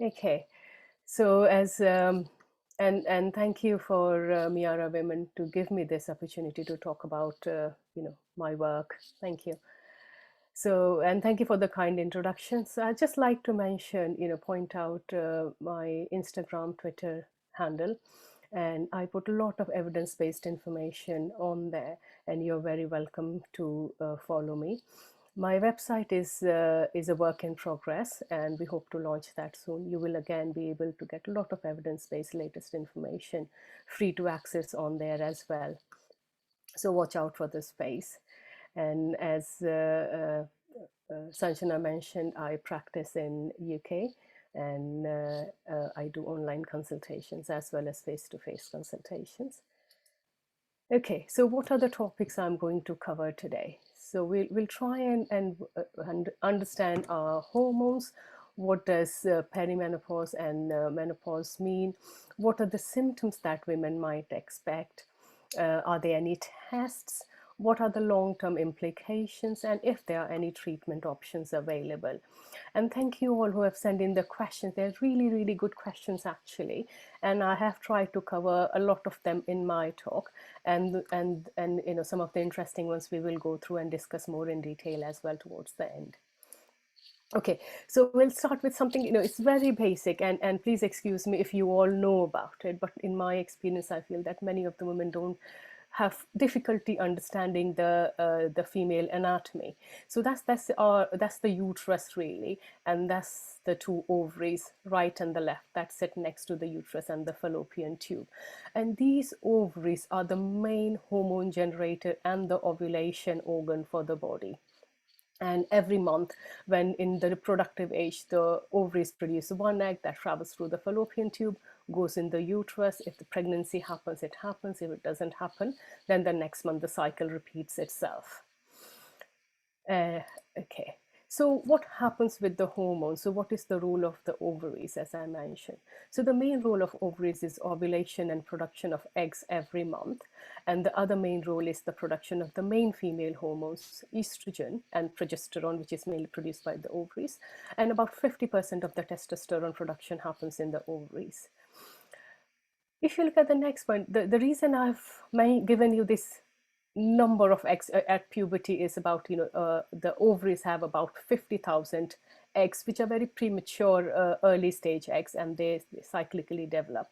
Okay, so and thank you for Miyara Women to give me this opportunity to talk about my work. Thank you. So, and thank you for the kind introduction. So I'd just like to mention, point out my Instagram, Twitter handle, and I put a lot of evidence-based information on there, and you're very welcome to follow me. My website is a work in progress, and we hope to launch that soon. You will again be able to get a lot of evidence-based latest information free to access on there as well. So watch out for this space. And as Sanjana mentioned, I practice in UK, and I do online consultations as well as face-to-face consultations. Okay, so what are the topics I'm going to cover today? So we'll try and understand our hormones. What does perimenopause and menopause mean? What are the symptoms that women might expect? Are there any tests? What are the long-term implications, and if there are any treatment options available? And thank you all who have sent in the questions. They're really, really good questions actually. And I have tried to cover a lot of them in my talk. And some of the interesting ones we will go through and discuss more in detail as well towards the end. Okay, so we'll start with something, it's very basic, and please excuse me if you all know about it, but in my experience, I feel that many of the women don't have difficulty understanding the female anatomy. So that's the uterus really, and that's the two ovaries, right and the left, that sit next to the uterus and the fallopian tube. And these ovaries are the main hormone generator and the ovulation organ for the body. And every month, when in the reproductive age, the ovaries produce one egg that travels through the fallopian tube, goes in the uterus. If the pregnancy happens, it happens. If it doesn't happen, then the next month the cycle repeats itself. Okay. So what happens with the hormones? So what is the role of the ovaries, as I mentioned? So the main role of ovaries is ovulation and production of eggs every month. And the other main role is the production of the main female hormones, estrogen and progesterone, which is mainly produced by the ovaries. And about 50% of the testosterone production happens in the ovaries. If you look at the next point, the reason I've given you this number of eggs at puberty is about, the ovaries have about 50,000 eggs, which are very premature early stage eggs, and they cyclically develop.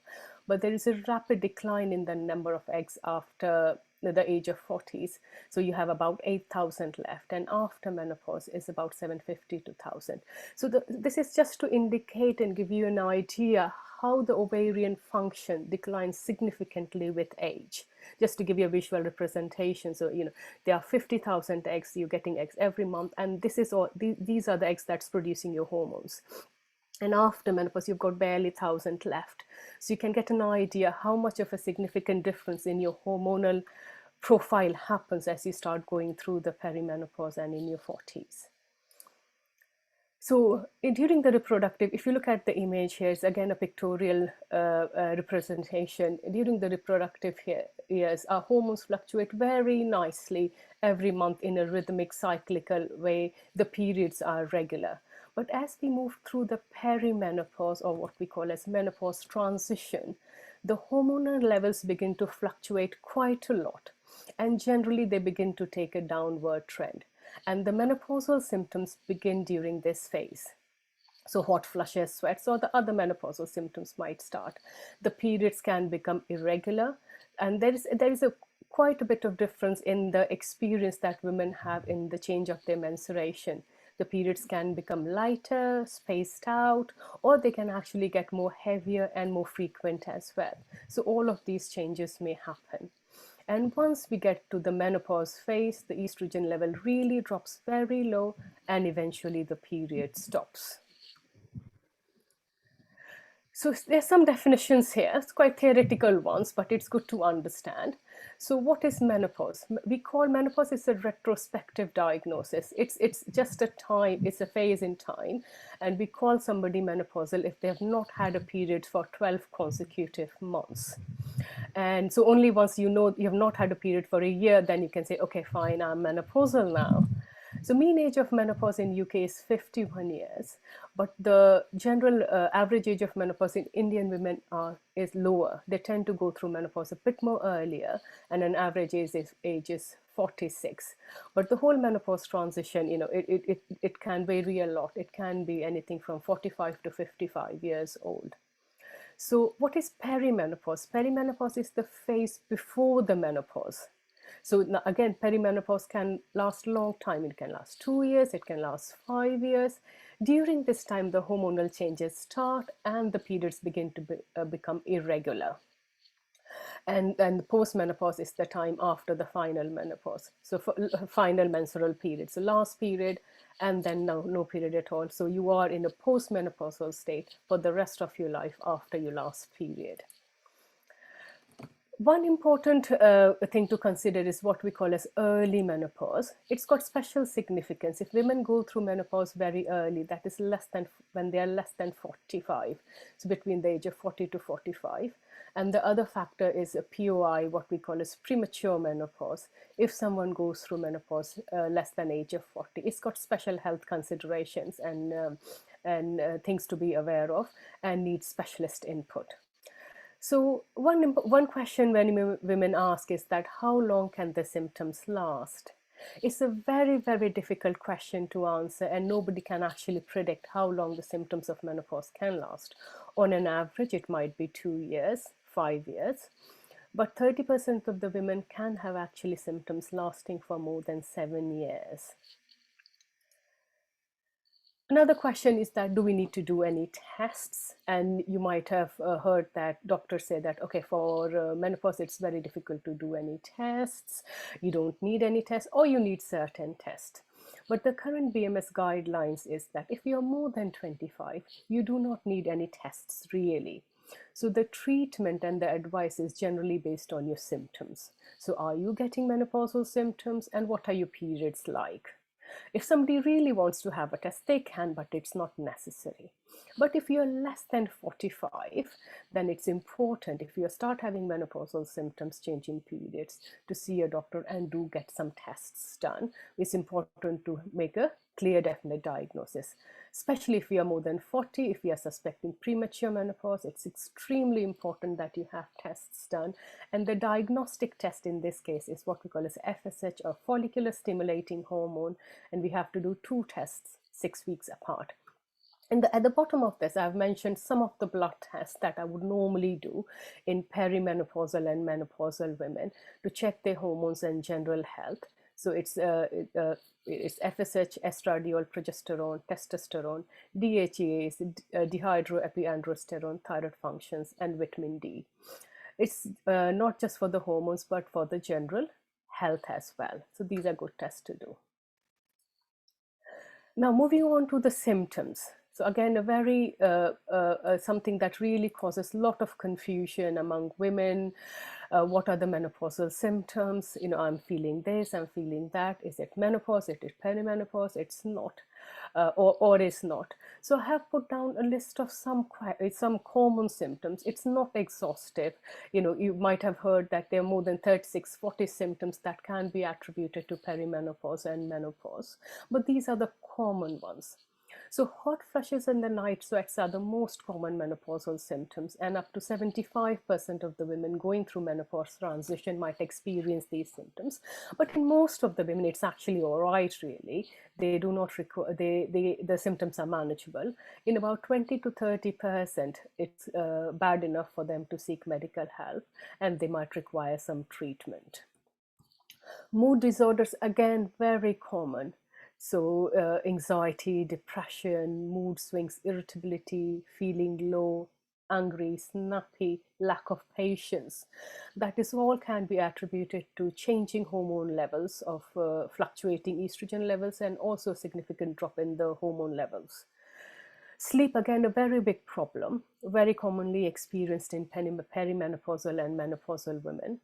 But there is a rapid decline in the number of eggs after the age of 40s. So you have about 8,000 left, and after menopause is about 750 to 1,000. So this is just to indicate and give you an idea how the ovarian function declines significantly with age. Just to give you a visual representation, so there are 50,000 eggs, you're getting eggs every month, and this is all these are the eggs that's producing your hormones. And after menopause, you've got barely 1,000 left. So you can get an idea how much of a significant difference in your hormonal profile happens as you start going through the perimenopause and in your 40s. So during the reproductive, if you look at the image here, it's again a pictorial representation. During the reproductive years, our hormones fluctuate very nicely every month in a rhythmic, cyclical way. The periods are regular. But as we move through the perimenopause, or what we call as menopause transition, the hormonal levels begin to fluctuate quite a lot. And generally, they begin to take a downward trend. And the menopausal symptoms begin during this phase. So hot flushes, sweats, or the other menopausal symptoms might start. The periods can become irregular, and there is quite a bit of difference in the experience that women have in the change of their menstruation. The periods can become lighter, spaced out, or they can actually get more heavier and more frequent as well. So all of these changes may happen. And once we get to the menopause phase, the estrogen level really drops very low, and eventually the period stops. So there's some definitions here. It's quite theoretical ones, but it's good to understand. So what is menopause? We call menopause is a retrospective diagnosis. It's just a time, it's a phase in time. And we call somebody menopausal if they have not had a period for 12 consecutive months. And so only once you have not had a period for a year, then you can say, okay, fine, I'm menopausal now. So mean age of menopause in UK is 51 years, but the general average age of menopause in Indian women is lower. They tend to go through menopause a bit more earlier, and an average age is 46. But the whole menopause transition, it can vary a lot. It can be anything from 45 to 55 years old. So what is perimenopause? Perimenopause is the phase before the menopause. So again, perimenopause can last a long time. It can last 2 years, it can last 5 years. During this time, the hormonal changes start and the periods begin to become irregular. And then postmenopause is the time after the final menopause. So for final menstrual period, so last period and then no period at all. So you are in a postmenopausal state for the rest of your life after your last period. One important thing to consider is what we call as early menopause. It's got special significance. If women go through menopause very early, that is when they are less than 45, so between the age of 40 to 45. And the other factor is a POI, what we call as premature menopause. If someone goes through menopause less than age of 40, it's got special health considerations and things to be aware of and needs specialist input. So one question many women ask is that how long can the symptoms last? It's a very, very difficult question to answer, and nobody can actually predict how long the symptoms of menopause can last. On an average, it might be 2 years, 5 years, but 30% of the women can have actually symptoms lasting for more than 7 years. Another question is that do we need to do any tests? And you might have heard that doctors say that, okay, for menopause, it's very difficult to do any tests. You don't need any tests, or you need certain tests. But the current BMS guidelines is that if you're more than 25, you do not need any tests really. So the treatment and the advice is generally based on your symptoms. So are you getting menopausal symptoms, and what are your periods like? If somebody really wants to have a test, they can, but it's not necessary. But if you're less than 45, then it's important, if you start having menopausal symptoms, changing periods, to see a doctor and do get some tests done. It's important to make a clear, definite diagnosis. Especially if we are more than 40, if we are suspecting premature menopause, it's extremely important that you have tests done. And the diagnostic test in this case is what we call as FSH, or follicular stimulating hormone. And we have to do 2 tests 6 weeks apart. And at the bottom of this, I've mentioned some of the blood tests that I would normally do in perimenopausal and menopausal women to check their hormones and general health. So it's FSH, estradiol, progesterone, testosterone, DHEAs, dehydroepiandrosterone, thyroid functions, and vitamin D. It's not just for the hormones, but for the general health as well. So these are good tests to do. Now, moving on to the symptoms. So again, a very something that really causes a lot of confusion among women. What are the menopausal symptoms? I'm feeling this, I'm feeling that. Is it menopause? Is it perimenopause? It's not, or is not. So I have put down a list of some common symptoms. It's not exhaustive. You might have heard that there are more than 36, 40 symptoms that can be attributed to perimenopause and menopause, but these are the common ones. So hot flushes in the night sweats are the most common menopausal symptoms, and up to 75% of the women going through menopause transition might experience these symptoms. But in most of the women, it's actually all right, really. They do not require, the symptoms are manageable. In about 20 to 30%, it's bad enough for them to seek medical help, and they might require some treatment. Mood disorders, again, very common. So anxiety, depression, mood swings, irritability, feeling low, angry, snappy, lack of patience. That is all can be attributed to changing hormone levels of fluctuating estrogen levels, and also significant drop in the hormone levels. Sleep, again, a very big problem, very commonly experienced in perimenopausal and menopausal women.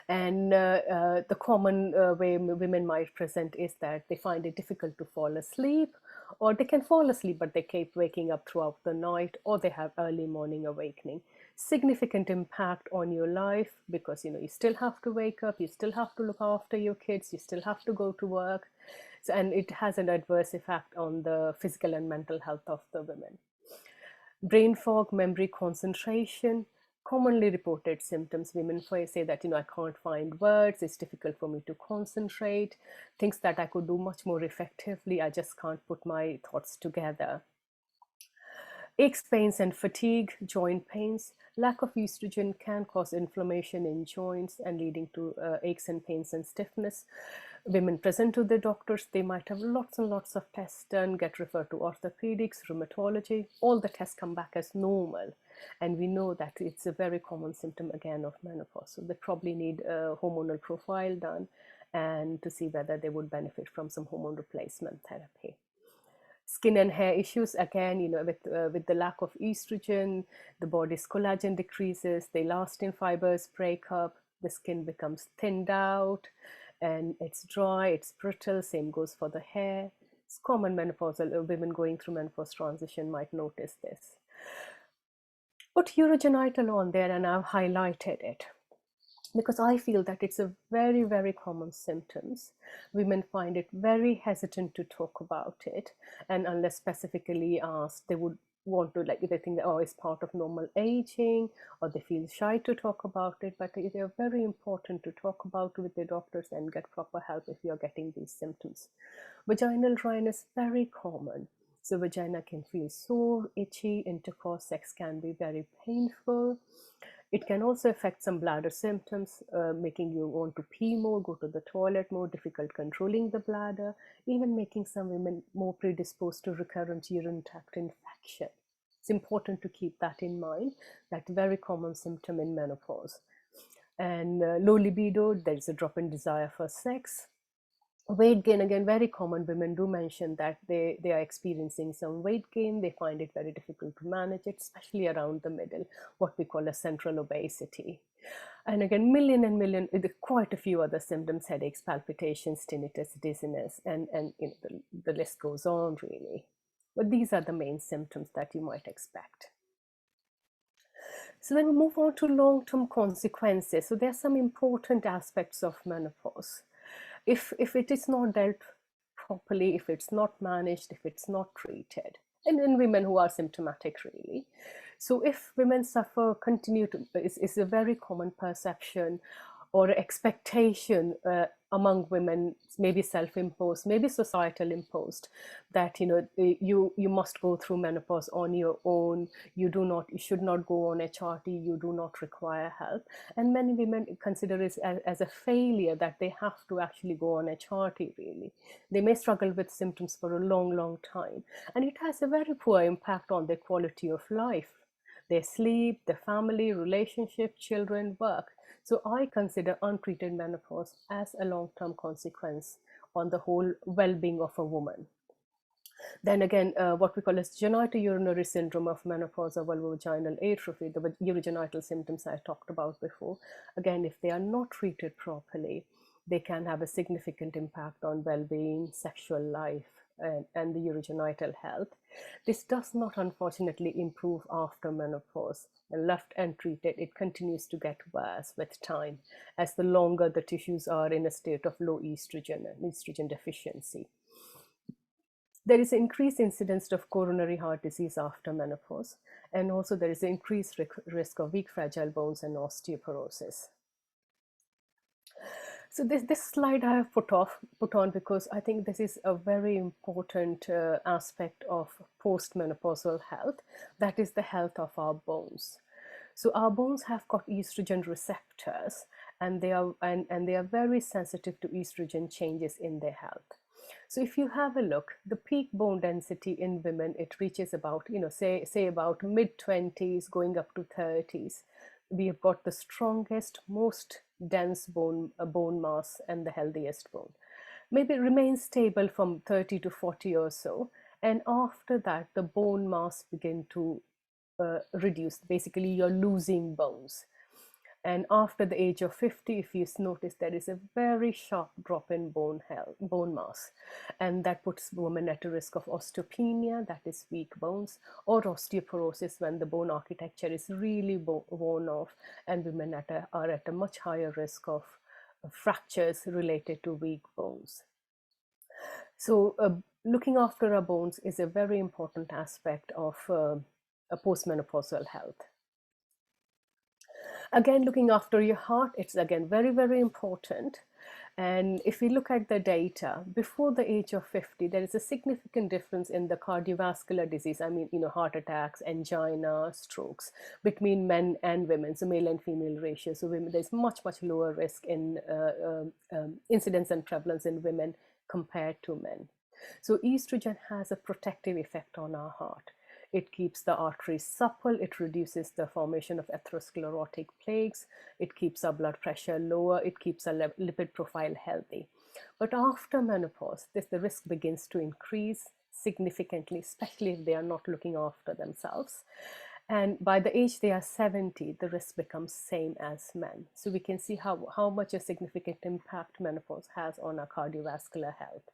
And the common way women might present is that they find it difficult to fall asleep, or they can fall asleep but they keep waking up throughout the night, or they have early morning awakening. Significant impact on your life, because you still have to wake up, you still have to look after your kids, you still have to go to work. So, and it has an adverse effect on the physical and mental health of the women. Brain fog, memory, concentration, commonly reported symptoms. Women say that, I can't find words, it's difficult for me to concentrate, things that I could do much more effectively, I just can't put my thoughts together. Aches, pains, and fatigue, joint pains. Lack of estrogen can cause inflammation in joints and leading to aches and pains and stiffness. Women present to their doctors, they might have lots and lots of tests done, get referred to orthopedics, rheumatology. All the tests come back as normal. And we know that it's a very common symptom again of menopause. So they probably need a hormonal profile done and to see whether they would benefit from some hormone replacement therapy. Skin and hair issues, again, with the lack of estrogen, the body's collagen decreases, the elastin fibers break up, the skin becomes thinned out, and it's dry, it's brittle. Same goes for the hair. It's common. Menopausal women going through menopause transition might notice this. Put urogenital on there, and I've highlighted it because I feel that it's a very, very common symptoms. Women find it very hesitant to talk about it, and unless specifically asked, they would want to, they think, oh, it's part of normal aging, or they feel shy to talk about it. But they are very important to talk about with their doctors and get proper help if you're getting these symptoms. Vaginal dryness, very common. So vagina can feel sore, itchy, intercourse sex can be very painful. It can also affect some bladder symptoms, making you want to pee more, go to the toilet more, difficult controlling the bladder, even making some women more predisposed to recurrent urinary tract infection. It's important to keep that in mind. That's a very common symptom in menopause. And low libido, there's a drop in desire for sex. Weight gain, again, very common. Women do mention that they are experiencing some weight gain. They find it very difficult to manage it, especially around the middle, what we call a central obesity. And again, million, quite a few other symptoms: headaches, palpitations, tinnitus, dizziness, and the list goes on really. But these are the main symptoms that you might expect. So then we move on to long-term consequences. So there are some important aspects of menopause. If it is not dealt properly, if it's not managed, if it's not treated, and in women who are symptomatic really. So if women suffer, continue to, is a very common perception or expectation among women, maybe self-imposed, maybe societal imposed, that you must go through menopause on your own. You should not go on HRT. You do not require help. And many women consider it as a failure that they have to actually go on HRT. Really, they may struggle with symptoms for a long time, and it has a very poor impact on their quality of life, their sleep, their family, relationship, children, work. So I consider untreated menopause as a long-term consequence on the whole well-being of a woman. Then again, what we call as genitourinary syndrome of menopause or vulvovaginal atrophy, the urogenital symptoms I talked about before. Again, if they are not treated properly, they can have a significant impact on well-being, sexual life, and the urogenital health. This does not, unfortunately, improve after menopause. And left untreated, it continues to get worse with time, as the longer the tissues are in a state of low estrogen and estrogen deficiency. There is increased incidence of coronary heart disease after menopause, and also there is increased risk of weak, fragile bones and osteoporosis. So this slide I have put on because I think this is a very important aspect of postmenopausal health. That is the health of our bones. So our bones have got estrogen receptors, and they are very sensitive to estrogen changes in their health. So if you have a look, the peak bone density in women, it reaches about, say about mid-20s going up to 30s. We have got the strongest, most dense bone mass and the healthiest bone. Maybe it remains stable from 30 to 40 or so. And after that, the bone mass begin to reduce. Basically, you're losing bones. And after the age of 50, if you notice, there is a very sharp drop in bone health, bone mass. And that puts women at a risk of osteopenia, that is weak bones, or osteoporosis when the bone architecture is really worn off, and women are at a much higher risk of fractures related to weak bones. So looking after our bones is a very important aspect of a postmenopausal health. Again, looking after your heart, it's again very, very important. And if we look at the data, before the age of 50, there is a significant difference in the cardiovascular disease. I mean, heart attacks, angina, strokes between men and women, so male and female ratio. So women, there's much, much lower risk in incidence and prevalence in women compared to men. So estrogen has a protective effect on our heart. It keeps the arteries supple, it reduces the formation of atherosclerotic plaques, it keeps our blood pressure lower, it keeps our lipid profile healthy. But after menopause, the risk begins to increase significantly, especially if they are not looking after themselves. And by the age they are 70, the risk becomes same as men. So we can see how much a significant impact menopause has on our cardiovascular health.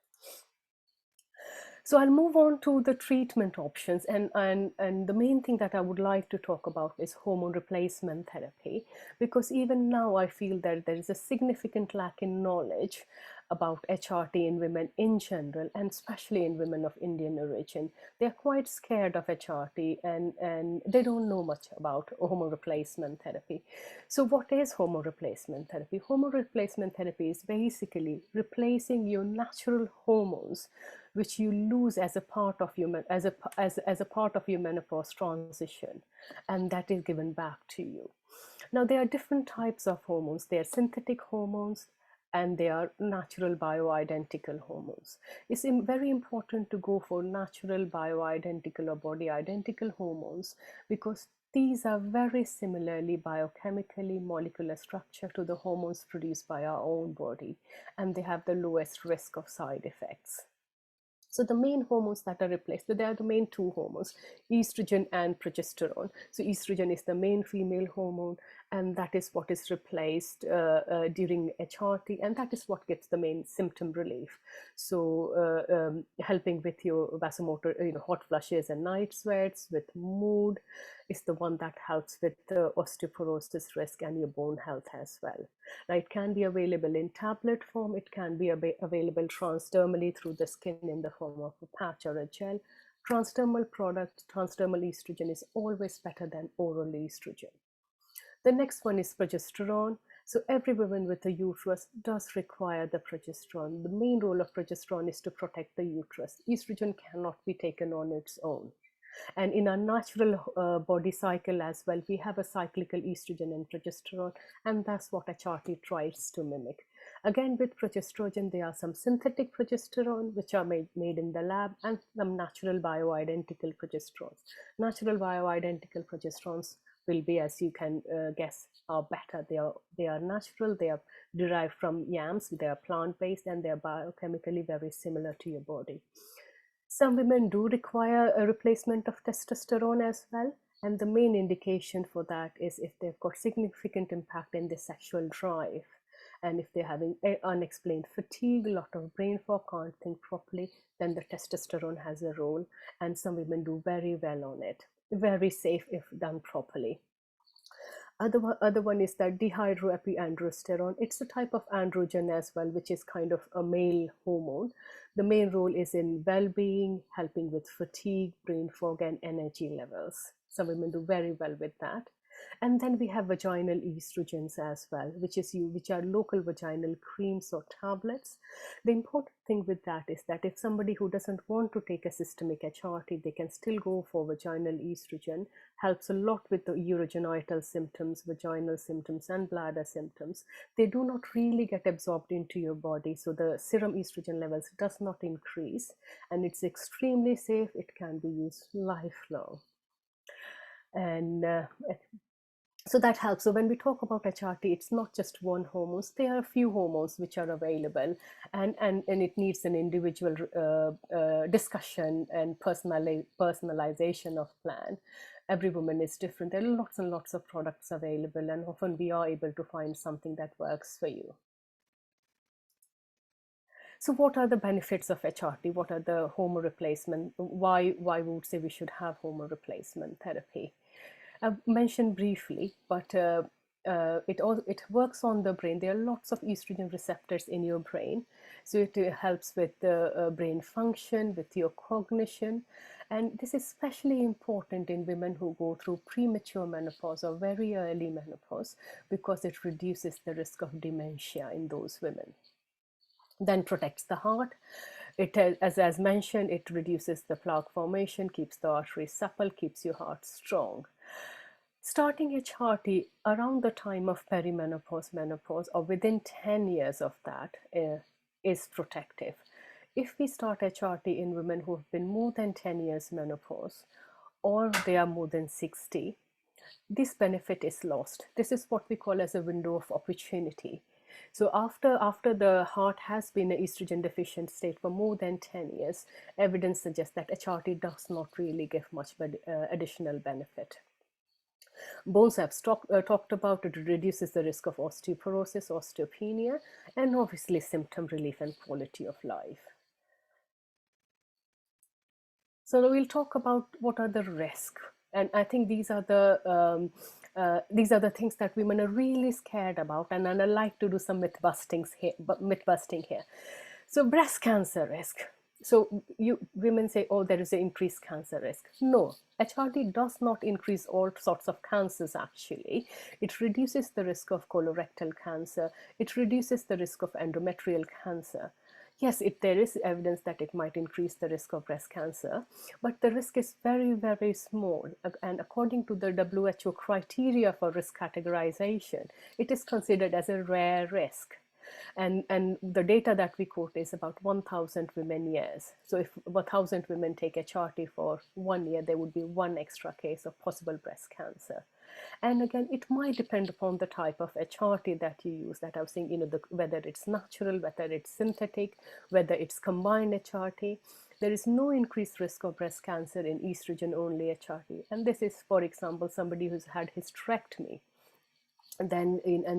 So I'll move on to the treatment options, and the main thing that I would like to talk about is hormone replacement therapy, because even now I feel that there is a significant lack in knowledge about HRT in women in general, and especially in women of Indian origin. They're quite scared of HRT, and they don't know much about hormone replacement therapy. So what is hormone replacement therapy? Hormone replacement therapy is basically replacing your natural hormones which you lose as a part of your as a part of your menopause transition, and that is given back to you. Now there are different types of hormones. There are synthetic hormones and they are natural bioidentical hormones. It's very important to go for natural bioidentical or body identical hormones because these are very similarly biochemically molecular structure to the hormones produced by our own body, and they have the lowest risk of side effects. So the main hormones that are replaced, they are the main two hormones, estrogen and progesterone. So estrogen is the main female hormone, and that is what is replaced during HRT, and that is what gives the main symptom relief. So helping with your vasomotor, hot flushes and night sweats, with mood, is the one that helps with the osteoporosis risk and your bone health as well. Now, it can be available in tablet form. It can be available transdermally through the skin in the form of a patch or a gel. Transdermal product, transdermal estrogen is always better than oral estrogen. The next one is progesterone. So every woman with a uterus does require the progesterone. The main role of progesterone is to protect the uterus. Estrogen cannot be taken on its own. And in our natural body cycle as well, we have a cyclical estrogen and progesterone, and that's what HRT tries to mimic. Again, with progesterone, there are some synthetic progesterone, which are made in the lab, and some natural bioidentical progesterones. Natural bioidentical progesterones will be, as you can guess, are better. They are natural, they are derived from yams, they are plant-based, and they are biochemically very similar to your body. Some women do require a replacement of testosterone as well, and the main indication for that is if they've got significant impact in their sexual drive, and if they're having unexplained fatigue, a lot of brain fog, can't think properly, then the testosterone has a role, and some women do very well on it. Very safe if done properly. Other one is that dihydroepiandrosterone. It's a type of androgen as well, which is kind of a male hormone. The main role is in well-being, helping with fatigue, brain fog, and energy levels. Some women do very well with that. And then we have vaginal estrogens as well, which are local vaginal creams or tablets. The important thing with that is that if somebody who doesn't want to take a systemic HRT, they can still go for vaginal estrogen. Helps a lot with the urogenital symptoms, vaginal symptoms, and bladder symptoms. They do not really get absorbed into your body, so the serum estrogen levels does not increase, and it's extremely safe. It can be used lifelong. And So that helps. So when we talk about HRT, it's not just one hormones. There are a few hormones which are available, and it needs an individual discussion and personalization of plan. Every woman is different. There are lots and lots of products available, and often we are able to find something that works for you. So what are the benefits of HRT? What are the hormone replacement? Why we would say we should have hormone replacement therapy? I've mentioned briefly, but it works on the brain. There are lots of estrogen receptors in your brain, so it helps with the brain function, with your cognition, and this is especially important in women who go through premature menopause or very early menopause, because it reduces the risk of dementia in those women. Then protects the heart. It, as mentioned, it reduces the plaque formation, keeps the arteries supple, keeps your heart strong. Starting HRT around the time of perimenopause, menopause, or within 10 years of that is protective. If we start HRT in women who have been more than 10 years menopause, or they are more than 60, this benefit is lost. This is what we call as a window of opportunity. So after the heart has been an estrogen deficient state for more than 10 years, evidence suggests that HRT does not really give much additional benefit. Bones I've talked about. It reduces the risk of osteoporosis, osteopenia, and obviously symptom relief and quality of life. So we'll talk about what are the risks, and I think these are the things that women are really scared about, and I like to do some myth busting here. So breast cancer risk. So you women say, oh, there is an increased cancer risk. No, HRT does not increase all sorts of cancers. Actually, it reduces the risk of colorectal cancer. It reduces the risk of endometrial cancer. Yes, there is evidence that it might increase the risk of breast cancer, but the risk is very, very small. And according to the WHO criteria for risk categorization, it is considered as a rare risk. And the data that we quote is about 1,000 women years. So if 1,000 women take HRT for 1 year, there would be one extra case of possible breast cancer. And again, it might depend upon the type of HRT that you use. That I was saying, whether it's natural, whether it's synthetic, whether it's combined HRT. There is no increased risk of breast cancer in estrogen-only HRT. And this is, for example, somebody who's had hysterectomy, and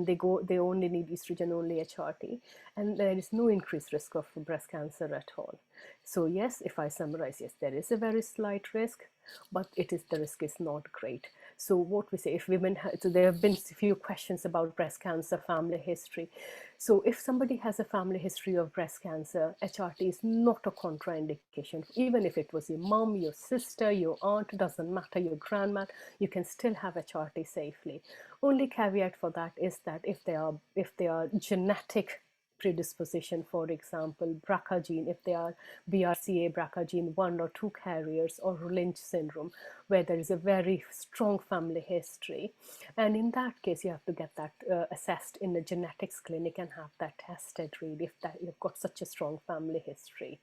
they only need estrogen only HRT, and there is no increased risk of breast cancer at all. So yes, if I summarize, yes, there is a very slight risk, but the risk is not great. So what we say, if women so there have been a few questions about breast cancer family history. So if somebody has a family history of breast cancer, HRT is not a contraindication. Even if it was your mom, your sister, your aunt, doesn't matter, your grandma, you can still have HRT safely. Only caveat for that is that if they are genetic predisposition, for example, BRCA gene, if they are BRCA, BRCA gene 1 or 2 carriers, or Lynch syndrome, where there is a very strong family history. And in that case, you have to get that assessed in a genetics clinic and have that tested, really, if that you've got such a strong family history.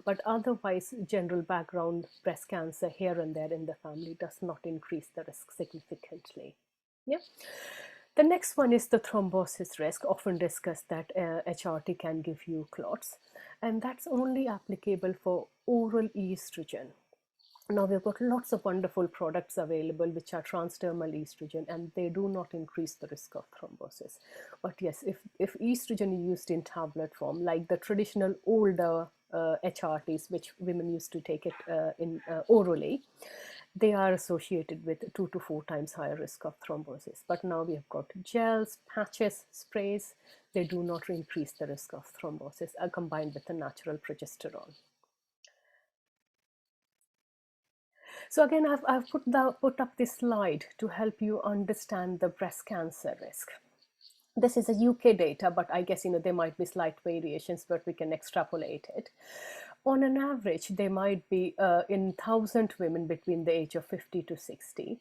But otherwise, general background breast cancer here and there in the family does not increase the risk significantly. Yeah. The next one is the thrombosis risk, often discussed that HRT can give you clots, and that's only applicable for oral estrogen. Now we've got lots of wonderful products available which are transdermal estrogen, and they do not increase the risk of thrombosis. But yes, if estrogen is used in tablet form, like the traditional older HRTs, which women used to take it orally, they are associated with 2 to 4 times higher risk of thrombosis. But now we have got gels, patches, sprays. They do not increase the risk of thrombosis, combined with the natural progesterone. So again, I've put up this slide to help you understand the breast cancer risk. This is a UK data, but I guess there might be slight variations, but we can extrapolate it. On an average, there might be in 1,000 women between the age of 50 to 60,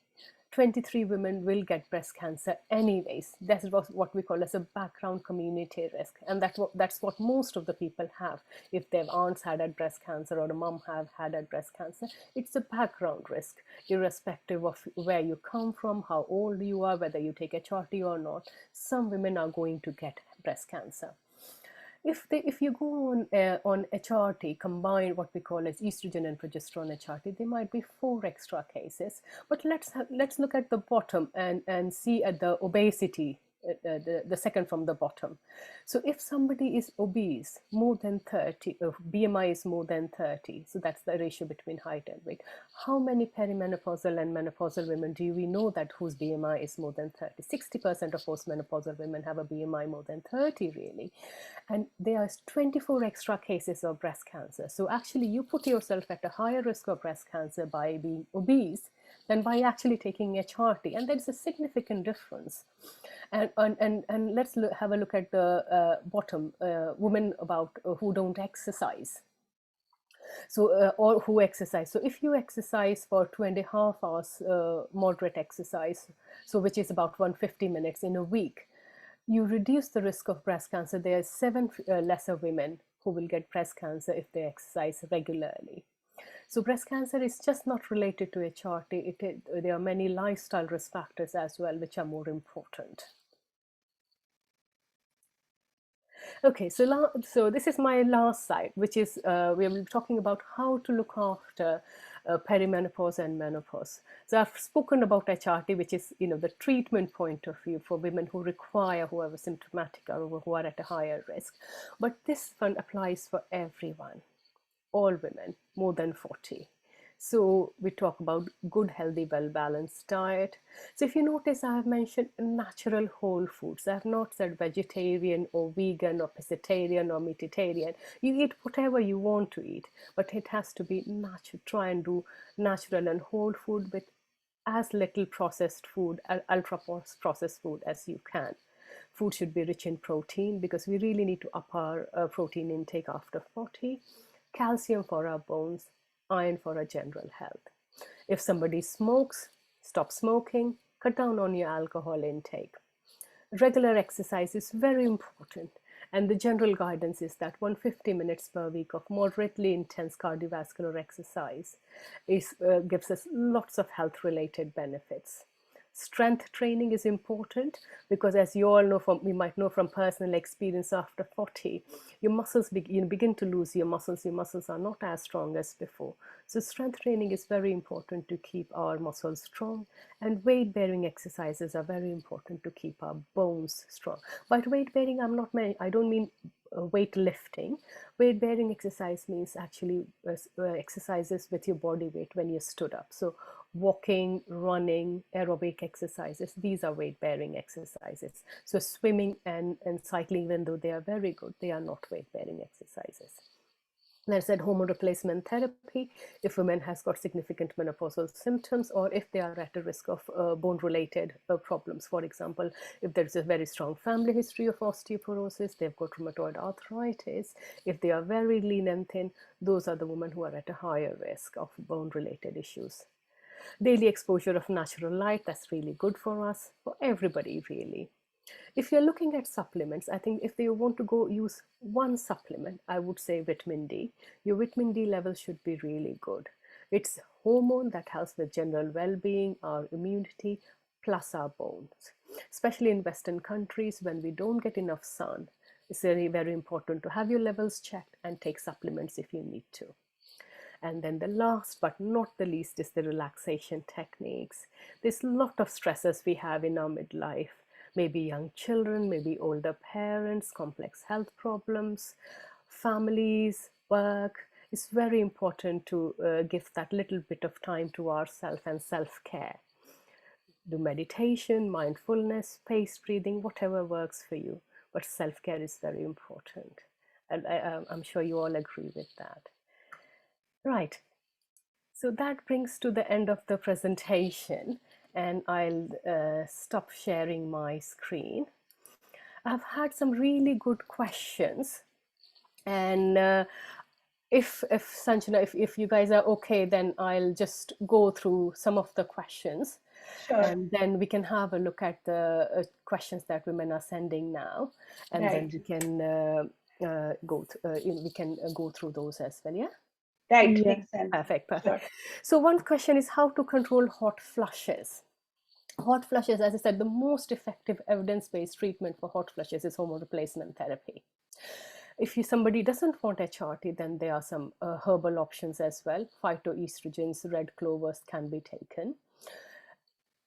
23 women will get breast cancer anyways. That's what we call as a background community risk. And that's what most of the people have. If their aunts had a breast cancer or a mom have had a breast cancer, it's a background risk, irrespective of where you come from, how old you are, whether you take HRT or not. Some women are going to get breast cancer. If you go on HRT, combine what we call as estrogen and progesterone HRT, there might be 4 extra cases. But let's look at the bottom and see at the obesity, the second from the bottom. So if somebody is obese, more than 30, BMI is more than 30, so that's the ratio between height and weight. How many perimenopausal and menopausal women do we know that whose BMI is more than 30? 60% of postmenopausal women have a BMI more than 30, really. And there are 24 extra cases of breast cancer. So actually you put yourself at a higher risk of breast cancer by being obese than by actually taking HRT. And there's a significant difference. And let's have a look at the bottom, women about who don't exercise. So or who exercise. So if you exercise for 2.5 hours, moderate exercise, so which is about 150 minutes in a week, you reduce the risk of breast cancer. There are 7 lesser women who will get breast cancer if they exercise regularly. So breast cancer is just not related to HRT. There are many lifestyle risk factors as well, which are more important. Okay, so this is my last slide, which is we're talking about how to look after perimenopause and menopause. So I've spoken about HRT, which is the treatment point of view for women who are symptomatic or who are at a higher risk. But this one applies for everyone, all women more than 40. So we talk about good, healthy, well-balanced diet. So if you notice, I have mentioned natural whole foods. I have not said vegetarian or vegan or pescatarian or meatitarian. You eat whatever you want to eat, but it has to be natural. Try and do natural and whole food with as little processed food, ultra processed food as you can. Food should be rich in protein because we really need to up our protein intake after 40. Calcium for our bones, iron for our general health. If somebody smokes, stop smoking, cut down on your alcohol intake. Regular exercise is very important, and the general guidance is that 150 minutes per week of moderately intense cardiovascular exercise gives us lots of health related benefits. Strength training is important because, as you all know, we might know from personal experience, after 40, your muscles begin to lose your muscles. Your muscles are not as strong as before. So strength training is very important to keep our muscles strong, and weight bearing exercises are very important to keep our bones strong. By weight bearing, I don't mean weight lifting. Weight bearing exercise means actually exercises with your body weight when you stood up. So walking, running, aerobic exercises, these are weight bearing exercises. So swimming and cycling, even though they are very good, they are not weight bearing exercises. I said hormone replacement therapy if women has got significant menopausal symptoms, or if they are at a risk of bone-related problems. For example, if there is a very strong family history of osteoporosis, they've got rheumatoid arthritis, if they are very lean and thin, those are the women who are at a higher risk of bone-related issues. Daily exposure of natural light, that's really good for us, for everybody really. If you're looking at supplements, I think if they want to go use one supplement, I would say vitamin D. Your vitamin D level should be really good. It's a hormone that helps with general well-being, our immunity, plus our bones. Especially in Western countries, when we don't get enough sun, it's very, very important to have your levels checked and take supplements if you need to. And then the last but not the least is the relaxation techniques. There's a lot of stresses we have in our midlife. Maybe young children, maybe older parents, complex health problems, families, work. It's very important to give that little bit of time to ourselves and self-care. Do meditation, mindfulness, space breathing, whatever works for you. But self-care is very important. And I'm sure you all agree with that. Right. So that brings to the end of the presentation, and I'll stop sharing my screen. I've had some really good questions, and if Sanjana, if you guys are okay, then I'll just go through some of the questions, Sure. and then we can have a look at the questions that women are sending now, and then Right. we can we can go through those as well. Yeah. Right. Yeah. Makes sense. Perfect, perfect. Sure. So one question is how to control hot flushes. Hot flushes, as I said, the most effective evidence-based treatment for hot flushes is hormone replacement therapy. If somebody doesn't want HRT, then there are some herbal options as well. Phytoestrogens, red clovers can be taken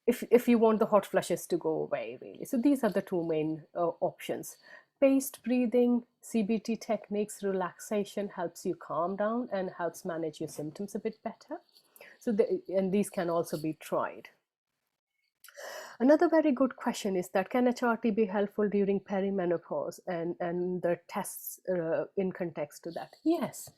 if you want the hot flushes to go away, really. So these are the two main options. Paced breathing, CBT techniques, relaxation helps you calm down and helps manage your symptoms a bit better. So and these can also be tried. Another very good question is that can HRT be helpful during perimenopause, and the tests in context to that? Yes.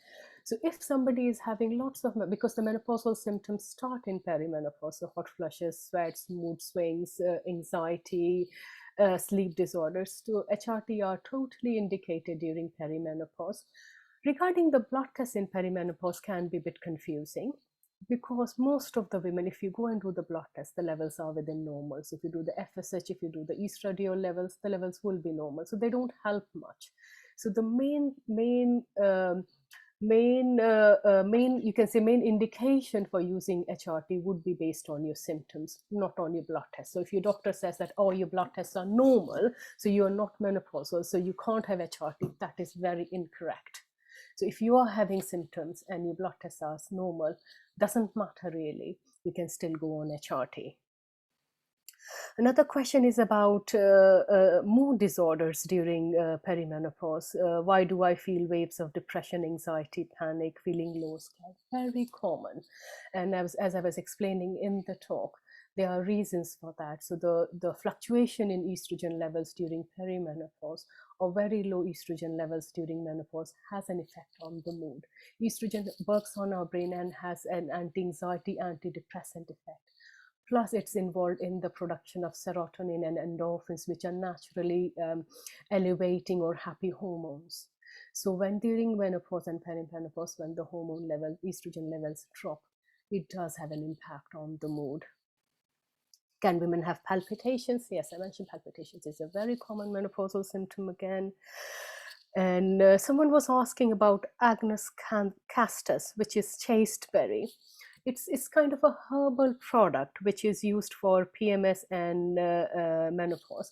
So if somebody is having lots of, because the menopausal symptoms start in perimenopause, so hot flushes, sweats, mood swings, anxiety, sleep disorders, so HRT are totally indicated during perimenopause. Regarding the blood tests in perimenopause can be a bit confusing, because most of the women, if you go and do the blood test, the levels are within normal. So if you do the FSH, if you do the estradiol levels, the levels will be normal. So they don't help much. So the main you can say main indication for using HRT would be based on your symptoms, not on your blood test. So if your doctor says that, oh, your blood tests are normal, so you are not menopausal, so you can't have HRT, that is very incorrect. So if you are having symptoms and your blood tests are normal, doesn't matter really, you can still go on HRT. Another question is about mood disorders during perimenopause. Why do I feel waves of depression, anxiety, panic, feeling low, scared? Very common. And as I was explaining in the talk, there are reasons for that. So the fluctuation in estrogen levels during perimenopause or very low estrogen levels during menopause has an effect on the mood. Estrogen works on our brain and has an anti-anxiety, antidepressant effect. Plus, it's involved in the production of serotonin and endorphins, which are naturally elevating or happy hormones. So when during menopause and perimenopause, when the hormone level, estrogen levels drop, it does have an impact on the mood. Can women have palpitations? Yes, I mentioned palpitations is a very common menopausal symptom again. And someone was asking about Agnus castus, which is chasteberry. It's kind of a herbal product which is used for PMS and menopause.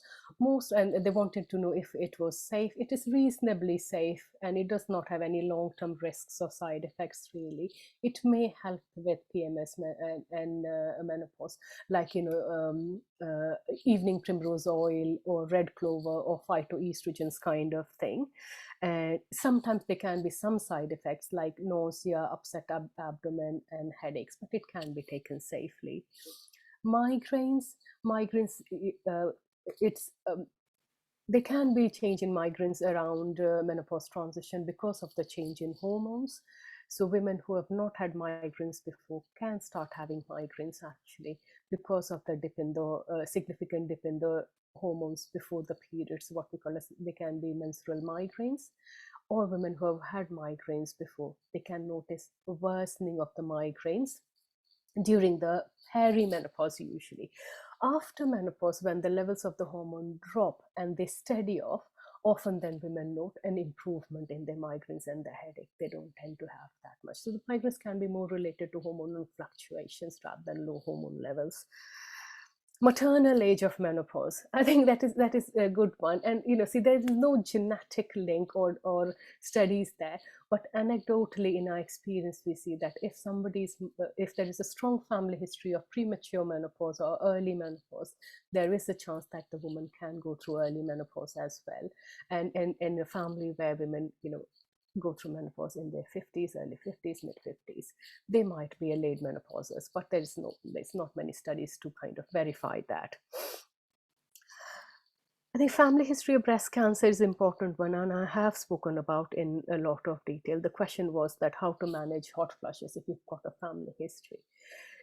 And they wanted to know if it was safe. It is reasonably safe, and it does not have any long-term risks or side effects really. It may help with PMS and menopause, like evening primrose oil or red clover or phytoestrogens kind of thing. Sometimes there can be some side effects like nausea, upset abdomen, and headaches, but it can be taken safely. Migraines, it's there can be change in migraines around menopause transition because of the change in hormones. So women who have not had migraines before can start having migraines actually because of the dip in the significant dip in the hormones before the periods, what we call as they can be menstrual migraines. Or women who have had migraines before, they can notice a worsening of the migraines during the perimenopause usually. After menopause, when the levels of the hormone drop and they steady off, often then women note an improvement in their migraines and their headache. They don't tend to have that much. So the migraines can be more related to hormonal fluctuations rather than low hormone levels. Maternal age of menopause, I think that is a good one. And see, there is no genetic link or studies there, but anecdotally in our experience we see that if there is a strong family history of premature menopause or early menopause, there is a chance that the woman can go through early menopause as well. And in a family where women go through menopause in their 50s, early 50s, mid 50s, they might be a late menopausers, but there's not many studies to kind of verify that. I think family history of breast cancer is an important one, and I have spoken about in a lot of detail. The question was that how to manage hot flushes if you've got a family history.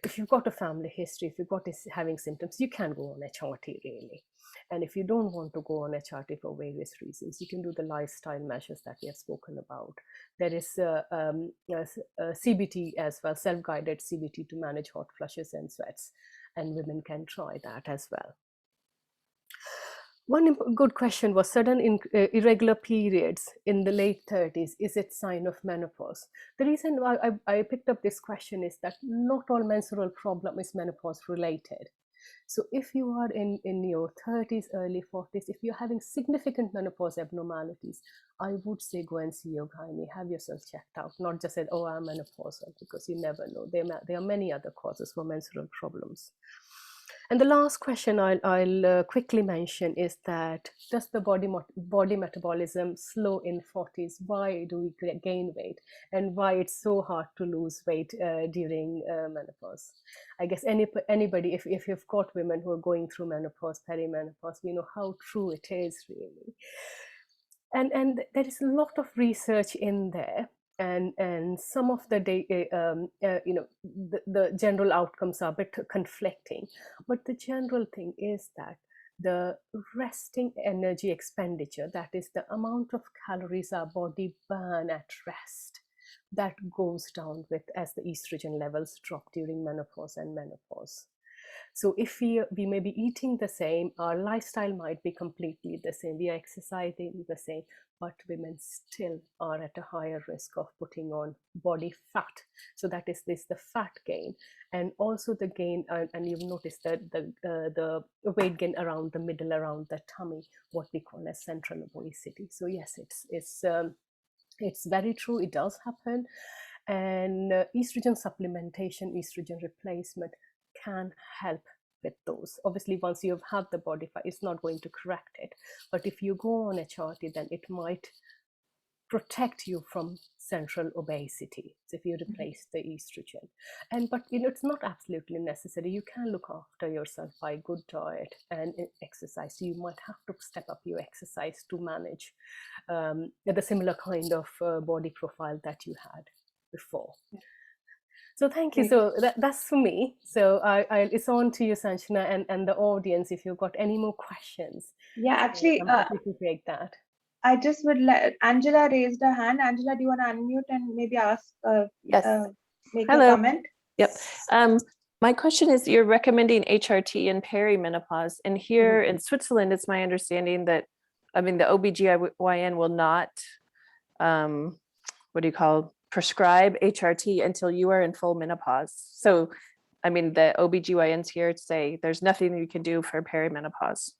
if you've got a family history, if you've got having symptoms, you can go on HRT really. And if you don't want to go on HRT for various reasons, you can do the lifestyle measures that we have spoken about. There is CBT as well, self-guided CBT to manage hot flushes and sweats, and women can try that as well. One good question was sudden irregular periods in the late 30s. Is it sign of menopause? The reason why I picked up this question is that not all menstrual problem is menopause related. So if you are in your 30s, early 40s, if you're having significant menopause abnormalities, I would say go and see your gynae, have yourself checked out, not just say, oh, I'm menopausal, because you never know. There are many other causes for menstrual problems. And the last question I'll quickly mention is that does the body metabolism slow in 40s? Why do we gain weight? And why it's so hard to lose weight during menopause? I guess anybody, if you've got women who are going through menopause, perimenopause, we know how true it is really. And there is a lot of research in there. And some of the the general outcomes are a bit conflicting, but the general thing is that the resting energy expenditure, that is the amount of calories our body burn at rest, that goes down as the estrogen levels drop during menopause and menopause. So if we may be eating the same, our lifestyle might be completely the same, we are exercising the same, but women still are at a higher risk of putting on body fat. So that is the fat gain, and also the gain, and you've noticed that the weight gain around the middle, around the tummy, what we call as central obesity. So yes, it's very true, it does happen. And estrogen supplementation, estrogen replacement can help with those. Obviously, once you've had the body fat, it's not going to correct it. But if you go on HRT, then it might protect you from central obesity. So if you replace the estrogen, but it's not absolutely necessary. You can look after yourself by good diet and exercise. You might have to step up your exercise to manage the similar kind of body profile that you had before. So thank you. So that's for me. So it's on to you, Sanjana, and the audience, if you've got any more questions. Yeah, actually, I'm happy to take that. I just would let Angela raised her hand. Angela, do you want to unmute and maybe ask, make a comment? Yep. My question is, you're recommending HRT in perimenopause, and here in Switzerland, it's my understanding that, the OBGYN will not, prescribe HRT until you are in full menopause. So, the OBGYNs here say there's nothing you can do for perimenopause.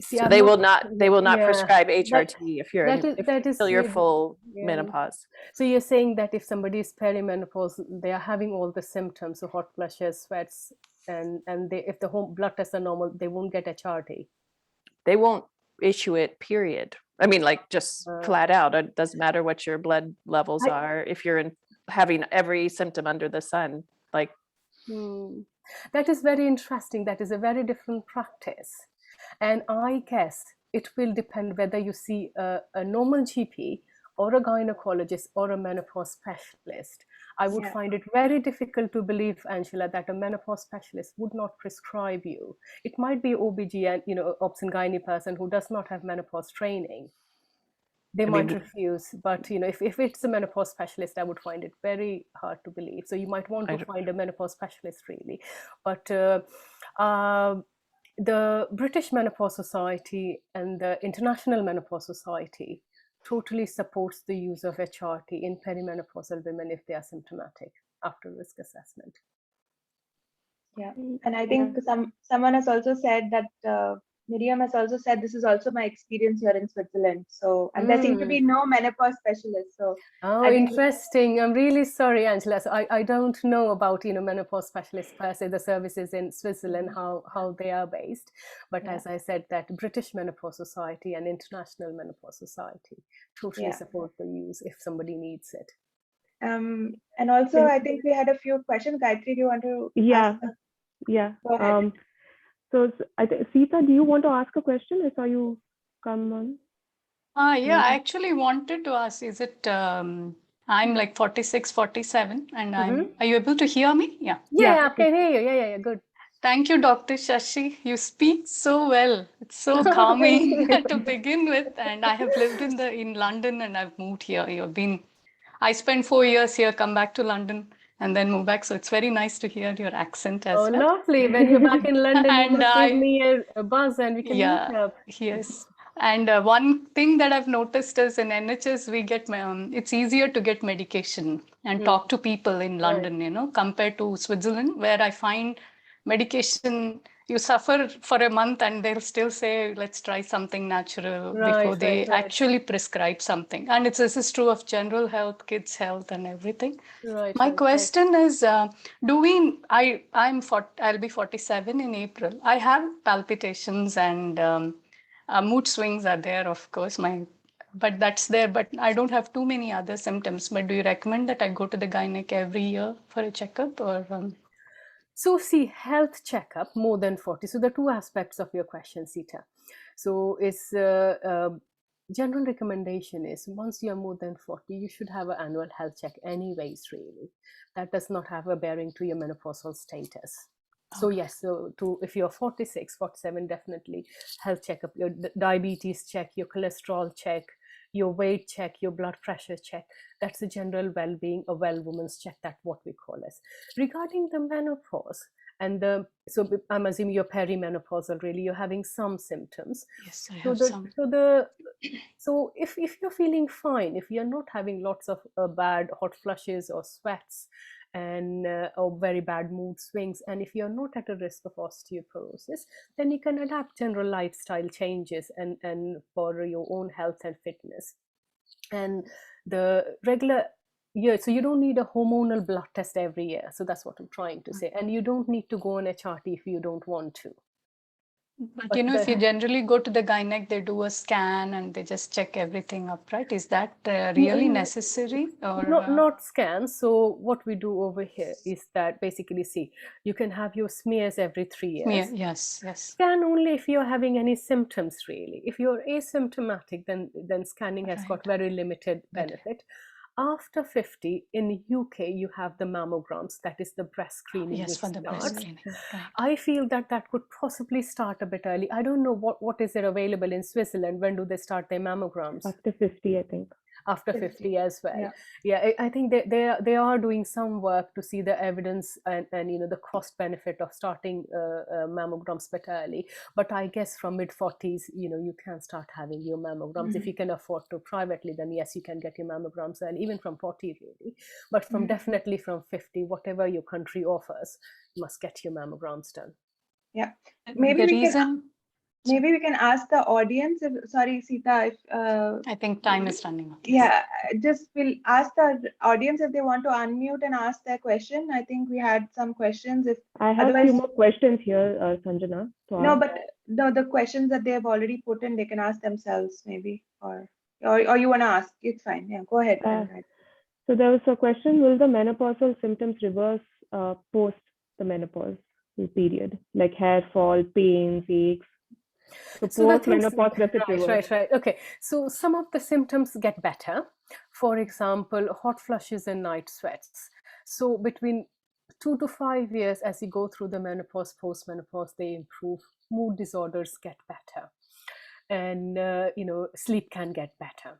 See, so they will not prescribe HRT if you're until you're full menopause. So you're saying that if somebody is perimenopause, they are having all the symptoms, so hot flushes, sweats, and if the home blood tests are normal, they won't get HRT. They won't issue it, period. Just flat out. It doesn't matter what your blood levels are if you're having every symptom under the sun. That is very interesting. That is a very different practice. And I guess it will depend whether you see a normal GP or a gynecologist or a menopause specialist. I would find it very difficult to believe, Angela, that a menopause specialist would not prescribe you. It might be OBGYN, obs and gynae person who does not have menopause training. They might refuse, but if it's a menopause specialist, I would find it very hard to believe. So you might want to find a menopause specialist really. But the British Menopause Society and the International Menopause Society totally supports the use of HRT in perimenopausal women if they are symptomatic after risk assessment. Yeah, and I think someone has also said that Miriam has also said this is also my experience here in Switzerland. So, and there seem to be no menopause specialists. So, interesting. I'm really sorry, Angela. So I don't know about menopause specialists per se, the services in Switzerland, how they are based. But as I said, that British Menopause Society and International Menopause Society totally support the use if somebody needs it. And also, I think we had a few questions. Gayatri, do you want to? Go ahead. So I think, Sita, do you want to ask a question? I saw you come on. I actually wanted to ask, is it I'm like 46, 47, and Mhm. are you able to hear me? Yeah. Yeah, I can hear you. Yeah, good. Thank you, Dr. Shashi. You speak so well. It's so Thank calming you. to begin with. And I have lived in London, and I've moved here. I spent 4 years here, come back to London, and then move back. So it's very nice to hear your accent Oh, as well. lovely. When you're back in London, you And must give me a buzz and we can meet yeah, up. yes. And one thing that I've noticed is in NHS, it's easier to get medication and talk to people in Right. London, compared to Switzerland, where I find medication, you suffer for a month and they'll still say, let's try something natural before they Right. actually prescribe something. And this is true of general health, kids' health, and everything. My Right. question is, I'll be 47 in April. I have palpitations and mood swings are there, of course. But that's there. But I don't have too many other symptoms. But do you recommend that I go to the gynec every year for a checkup, or? So see, health checkup more than 40. So the two aspects of your question, Sita. So it's general recommendation is once you are more than 40, you should have an annual health check anyways, really. That does not have a bearing to your menopausal status. So yes, if you're 46, 47, definitely health checkup, your diabetes check, your cholesterol check, your weight check, your blood pressure check. That's a general well-being, a well woman's check. That's what we call as. Regarding the menopause and so I'm assuming you're perimenopausal, really, you're having some symptoms. Yes, I have some. So if you're feeling fine, if you're not having lots of bad hot flushes or sweats and or very bad mood swings, and if you're not at a risk of osteoporosis, then you can adapt general lifestyle changes and for your own health and fitness. And the regular year, so you don't need a hormonal blood test every year. So that's what I'm trying to say. And you don't need to go on HRT if you don't want to. But if you generally go to the gynec, they do a scan and they just check everything up, right? Is that really necessary? Or not scans. So what we do over here is that basically, see, you can have your smears every 3 years. Yes. Scan only if you're having any symptoms, really. If you're asymptomatic, then scanning has got very limited benefit. After 50 in UK, you have the mammograms, that is the breast screening. Yes, for the breast screening. Right. I feel that could possibly start a bit early. I don't know what is it available in Switzerland. When do they start their mammograms? After 50, I think. After 50 as well. Yeah, I think they are doing some work to see the evidence and the cost benefit of starting mammograms bit early. But I guess from mid 40s, you can start having your mammograms. If you can afford to privately, then yes, you can get your mammograms early, even from 40 really. But definitely from 50, whatever your country offers, you must get your mammograms done. Yeah, maybe we can ask the audience. Sorry, Sita. I think time is running out. Yeah, we'll ask the audience if they want to unmute and ask their question. I think we had some questions. I have a few more questions here, Sanjana. No, but the questions that they have already put in, they can ask themselves maybe, or you want to ask? It's fine. Yeah, go ahead. So there was a question: will the menopausal symptoms reverse post the menopause period, like hair fall, pains, aches? So post-menopause, does it reverse? Right. Okay. So some of the symptoms get better. For example, hot flushes and night sweats. So between 2 to 5 years, as you go through the menopause, post-menopause, they improve. Mood disorders get better. And, sleep can get better.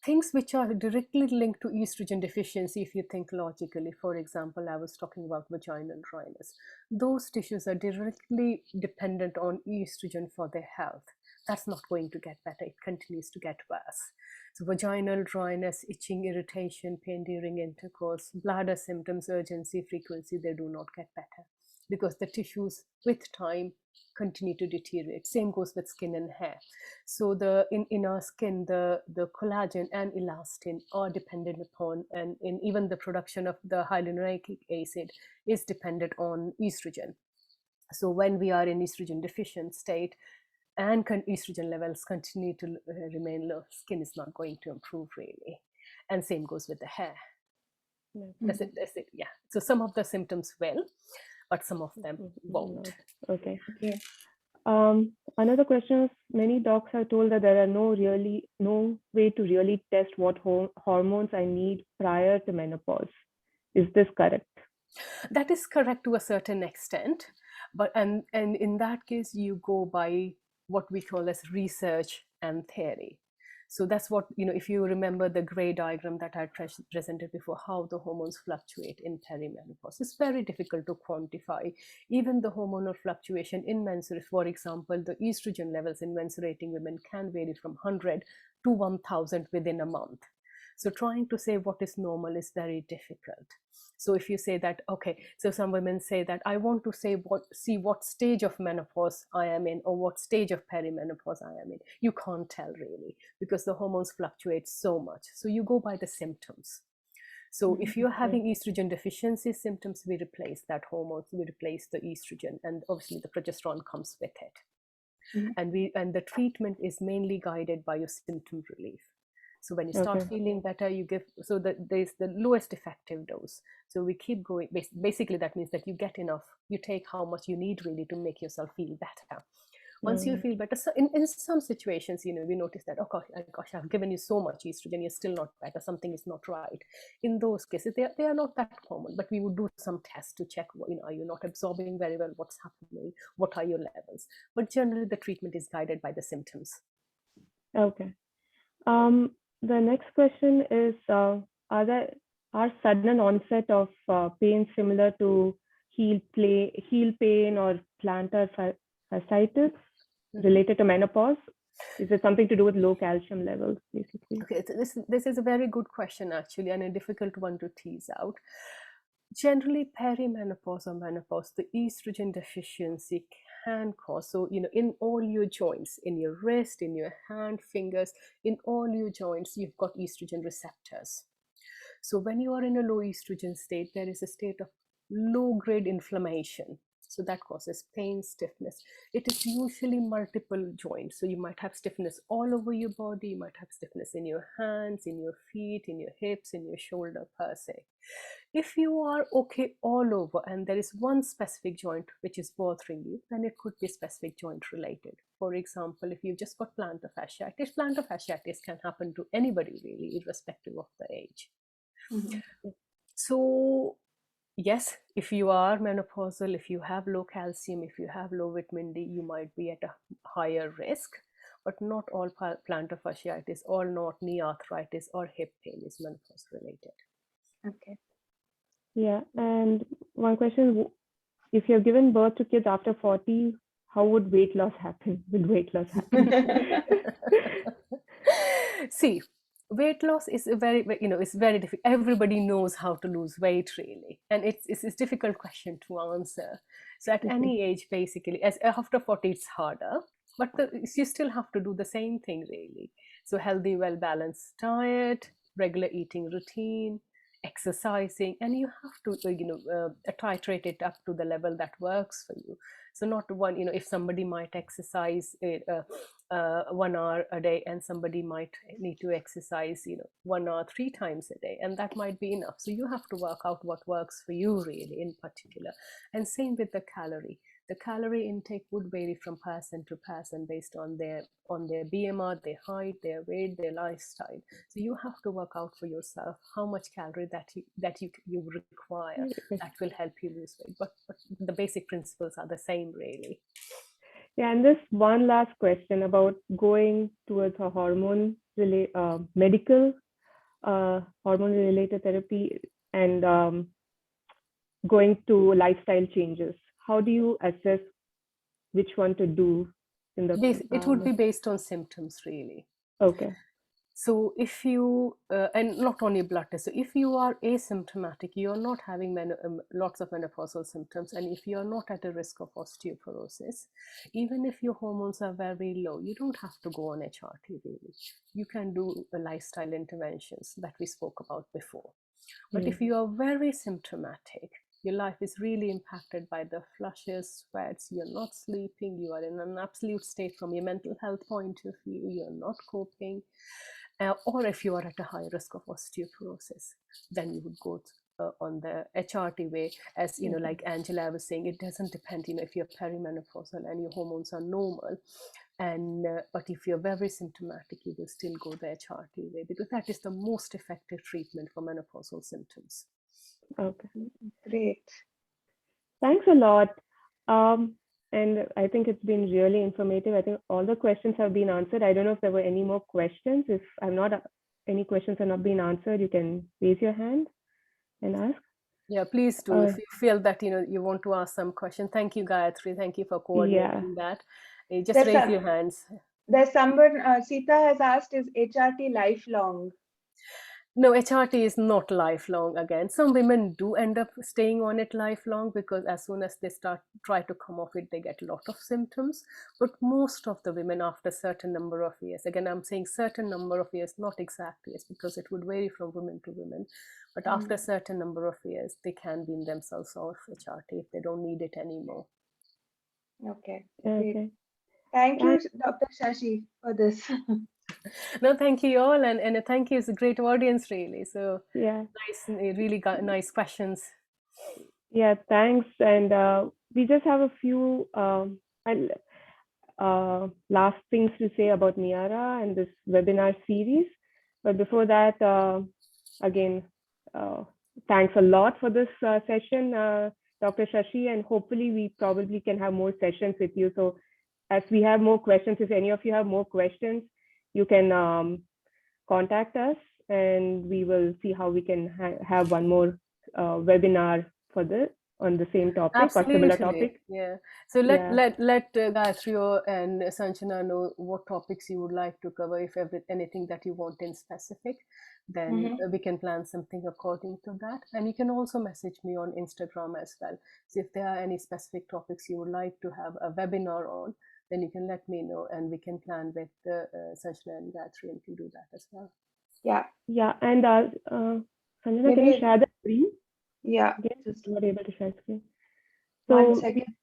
Things which are directly linked to estrogen deficiency, if you think logically, for example, I was talking about vaginal dryness. Those tissues are directly dependent on estrogen for their health. That's not going to get better. It continues to get worse. So vaginal dryness, itching, irritation, pain during intercourse, bladder symptoms, urgency, frequency, they do not get better because the tissues with time continue to deteriorate. Same goes with skin and hair. So in our skin, the collagen and elastin are dependent upon, and even the production of the hyaluronic acid is dependent on estrogen. So when we are in estrogen deficient state and estrogen levels continue to remain low, skin is not going to improve really. And same goes with the hair. That's it. Yeah. So some of the symptoms will, but some of them won't. Okay. Another question is, many docs are told that there are no way to really test what hormones I need prior to menopause. Is this correct? That is correct to a certain extent, but and in that case you go by what we call as research and theory. So that's what, if you remember the gray diagram that I presented before, how the hormones fluctuate in perimenopause. It's very difficult to quantify. Even the hormonal fluctuation in menstruation, for example, the estrogen levels in menstruating women can vary from 100 to 1000 within a month. So trying to say what is normal is very difficult. So if you say that, okay, so some women say that I want to see what stage of menopause I am in, or what stage of perimenopause I am in. You can't tell really, because the hormones fluctuate so much. So you go by the symptoms. So if you're having estrogen deficiency symptoms, we replace that hormone, we replace the estrogen, and obviously the progesterone comes with it. And the treatment is mainly guided by your symptom relief. So when you start feeling better, you give, so that there's the lowest effective dose. So we keep going. Basically, that means that you get enough, you take how much you need really to make yourself feel better. Once you feel better, so in some situations, we notice that, oh gosh, I've given you so much estrogen, you're still not better, something is not right. In those cases, they are not that common, but we would do some tests to check, are you not absorbing very well, what's happening, what are your levels? But generally, the treatment is guided by the symptoms. Okay. The next question is, are sudden onset of pain similar to heel pain or plantar fasciitis related to menopause? Is it something to do with low calcium levels, basically? Okay, this is a very good question, actually, and a difficult one to tease out. Generally, perimenopause or menopause, the estrogen deficiency can cause, so, in all your joints, in your wrist, in your hand, fingers, in all your joints, you've got estrogen receptors. So when you are in a low estrogen state, there is a state of low-grade inflammation. So that causes pain, stiffness. It is usually multiple joints. So you might have stiffness all over your body. You might have stiffness in your hands, in your feet, in your hips, in your shoulder per se. If you are okay all over and there is one specific joint which is bothering you, then it could be specific joint related. For example, if you've just got plantar fasciitis can happen to anybody really, irrespective of the age. So yes, if you are menopausal, if you have low calcium, if you have low vitamin D, you might be at a higher risk, but not all plantar fasciitis, or not knee arthritis or hip pain is menopause related. Okay. Yeah, and one question, if you've given birth to kids after 40, how would weight loss happen? Will weight loss happen? See, weight loss is a very, it's very difficult. Everybody knows how to lose weight really, and it's a difficult question to answer. So at any age, basically, as after 40, it's harder, but you still have to do the same thing really. So healthy, well-balanced diet, regular eating routine, exercising, and you have to titrate it up to the level that works for you. So not one, if somebody might exercise 1 hour a day, and somebody might need to exercise 1 hour 3 times a day, and that might be enough. So you have to work out what works for you really in particular. And same with the calorie intake would vary from person to person based on their BMR, their height, their weight, their lifestyle. So you have to work out for yourself how much calorie that you require. That will help you lose weight. But the basic principles are the same, really. Yeah, and this one last question about going towards a medical hormone-related therapy and going to lifestyle changes. How do you assess which one to do in the? It would be based on symptoms, really. Okay. So if you, and not only blood tests, so if you are asymptomatic, you're not having lots of menopausal symptoms, and if you're not at a risk of osteoporosis, even if your hormones are very low, you don't have to go on HRT really. You can do lifestyle interventions that we spoke about before. But if you are very symptomatic, your life is really impacted by the flushes, sweats, you're not sleeping, you are in an absolute state from your mental health point of view, you're not coping, or if you are at a high risk of osteoporosis, then you would go on the HRT way, as you know, like Angela was saying, it doesn't depend, you know, if you're perimenopausal and your hormones are normal, and but if you're very symptomatic, you will still go the HRT way, because that is the most effective treatment for menopausal symptoms. Okay. Great. Thanks a lot. And I think it's been really informative. I think all the questions have been answered. I don't know if there were any more questions. If any questions are not being answered, you can raise your hand and ask. Yeah, please do. If you feel that, you know, you want to ask some question. Thank you, Gayatri. Thank you for coordinating that. Just raise your hands. There's someone, Sita has asked, is HRT lifelong? No, HRT is not lifelong again. Some women do end up staying on it lifelong, because as soon as they try to come off it, they get a lot of symptoms. But most of the women, after a certain number of years, again, I'm saying certain number of years, not exact years, because it would vary from women to women. But after a certain number of years, they can wean themselves off HRT if they don't need it anymore. Okay. Okay. Thank you, Dr. Shashi, for this. No, thank you all, and thank you. It's a great audience, really. So Yeah. nice, really got nice questions. Yeah, thanks. And we just have a few last things to say about Miyara and this webinar series. But before that, again, thanks a lot for this session, Dr. Shashi, and hopefully we probably can have more sessions with you. So as we have more questions, if any of you have more questions, you can contact us, and we will see how we can have one more webinar for on the same topic or similar topic. Yeah. So let Gayatri and Sanjana know what topics you would like to cover. If anything that you want in specific, then we can plan something according to that. And you can also message me on Instagram as well. So if there are any specific topics you would like to have a webinar on, then you can let me know, and we can plan with Sanjana and Gayatri, and can do that as well. Yeah. Yeah. And Sanjana, can you share the screen? Yeah. Just not able to share screen. So 1 second.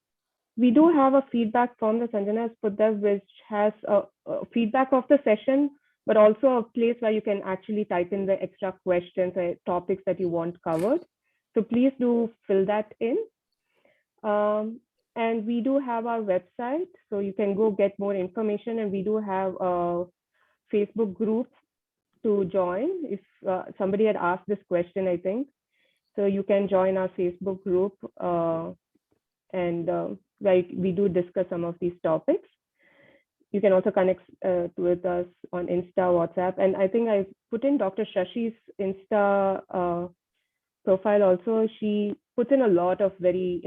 We do have a feedback form that Sanjana has put there, which has a feedback of the session, but also a place where you can actually type in the extra questions or topics that you want covered. So please do fill that in. And we do have our website, so you can go get more information. And we do have a Facebook group to join. If somebody had asked this question, I think. So you can join our Facebook group, and we do discuss some of these topics. You can also connect with us on Insta, WhatsApp, and I think I put in Dr. Shashi's Insta profile also. She puts in a lot of very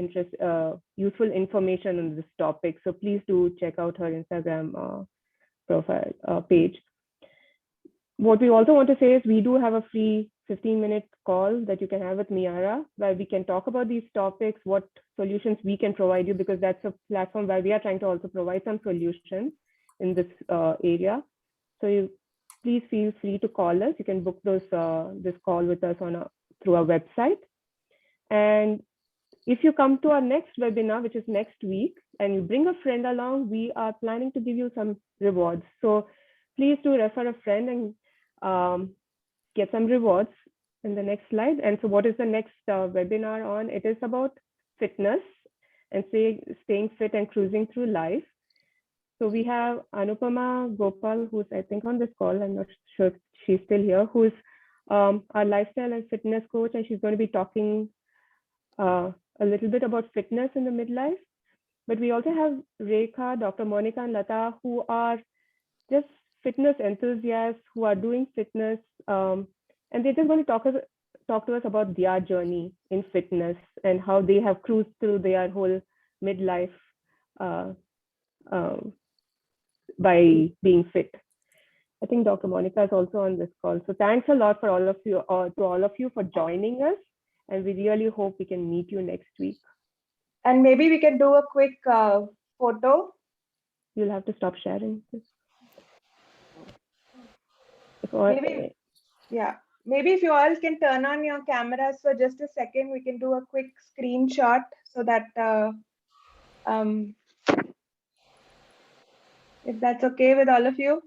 useful information on this topic. So please do check out her Instagram profile page. What we also want to say is we do have a free 15-minute call that you can have with Miyara, where we can talk about these topics, what solutions we can provide you, because that's a platform where we are trying to also provide some solutions in this area. So please feel free to call us. You can book this call with us through our website. And if you come to our next webinar, which is next week, and you bring a friend along, we are planning to give you some rewards. So please do refer a friend and get some rewards in the next slide. And so what is the next webinar on? It is about fitness and staying fit and cruising through life. So we have Anupama Gopal, who's I think on this call. I'm not sure if she's still here, who's our lifestyle and fitness coach, and she's going to be talking a little bit about fitness in the midlife. But we also have Rekha, Dr. Monica, and Lata, who are just fitness enthusiasts who are doing fitness, and they're just going to talk to us about their journey in fitness and how they have cruised through their whole midlife by being fit. I think Dr. Monica is also on this call. So thanks a lot for all of you, to all of you for joining us, and we really hope we can meet you next week. And maybe we can do a quick photo. You'll have to stop sharing this. Maybe if you all can turn on your cameras for just a second, we can do a quick screenshot so that if that's okay with all of you.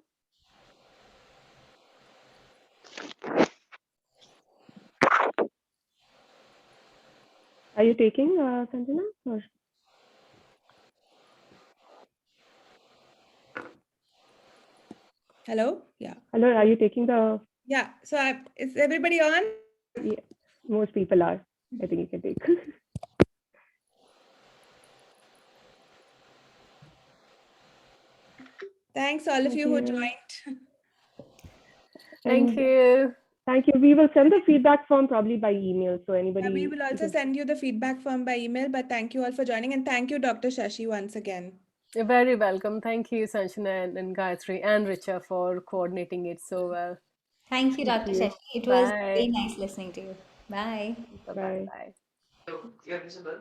Are you taking Sanjana? Or? Hello? Yeah. Hello, are you taking the? Yeah. So is everybody on? Yeah, most people are. I think you can take. Thanks all of Thank you who you. joined. Thank And you. thank you. We will send the feedback form probably by email. So anybody. We will also send you the feedback form by email, but thank you all for joining, and thank you, Dr. Shashi, once again. You're very welcome. Thank you, Sanjana and Gayatri and Richa for coordinating it so well. Thank you, Thank Dr. you. Shashi. It was Bye. very nice listening to you. Bye. Bye-bye. Bye. Bye. You're visible.